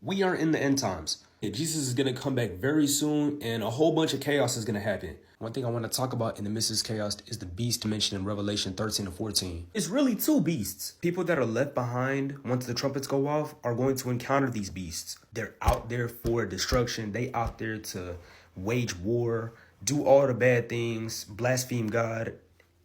We are in the end times. Jesus is going to come back very soon, and a whole bunch of chaos is going to happen. One thing I want to talk about in the midst of this chaos is the beast mentioned in Revelation 13 and 14. It's really two beasts. People that are left behind once the trumpets go off are going to encounter these beasts. They're out there for destruction. They out there to wage war, do all the bad things, blaspheme God,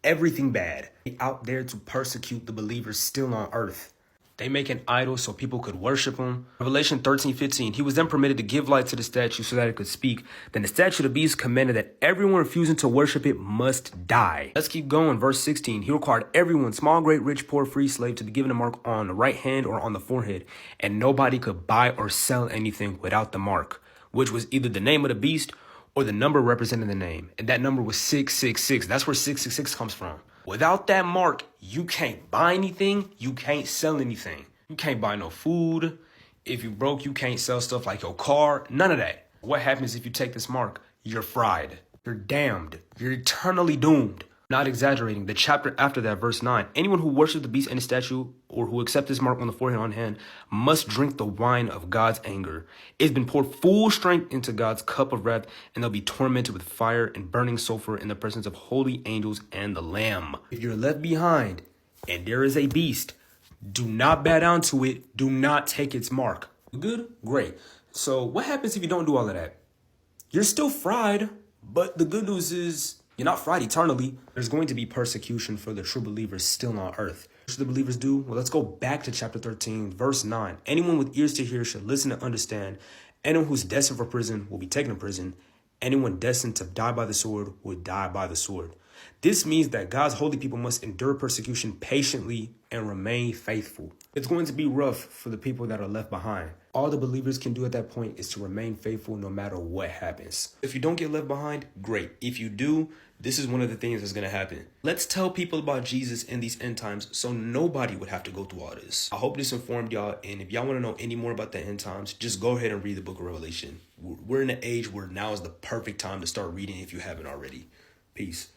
everything bad. They out there to persecute the believers still on earth. They make an idol so people could worship him. Revelation 13:15. He was then permitted to give light to the statue so that it could speak. Then the statue of the beast commanded that everyone refusing to worship it must die. Let's keep going. Verse 16. He required everyone, small, great, rich, poor, free, slave, to be given a mark on the right hand or on the forehead. And nobody could buy or sell anything without the mark, which was either the name of the beast or the number representing the name. And that number was 666. That's where 666 comes from. Without that mark, you can't buy anything. You can't sell anything. You can't buy no food. If you broke, you can't sell stuff like your car. None of that. What happens if you take this mark? You're fried. You're damned. You're eternally doomed. Not exaggerating. The chapter after that, verse 9. Anyone who worships the beast and the statue or who accepts this mark on the forehead on hand must drink the wine of God's anger. It's been poured full strength into God's cup of wrath, and they'll be tormented with fire and burning sulfur in the presence of holy angels and the Lamb. If you're left behind and there is a beast, do not bow down to it. Do not take its mark. Good? Great. So what happens if you don't do all of that? You're still fried, but the good news is you're not fried eternally. There's going to be persecution for the true believers still on earth. What should the believers do? Well, let's go back to chapter 13, verse 9. Anyone with ears to hear should listen and understand. Anyone who's destined for prison will be taken to prison. Anyone destined to die by the sword will die by the sword. This means that God's holy people must endure persecution patiently and remain faithful. It's going to be rough for the people that are left behind. All the believers can do at that point is to remain faithful no matter what happens. If you don't get left behind, great. If you do, this is one of the things that's going to happen. Let's tell people about Jesus in these end times so nobody would have to go through all this. I hope this informed y'all, and if y'all want to know any more about the end times, just go ahead and read the book of Revelation. We're in an age where now is the perfect time to start reading if you haven't already. Peace.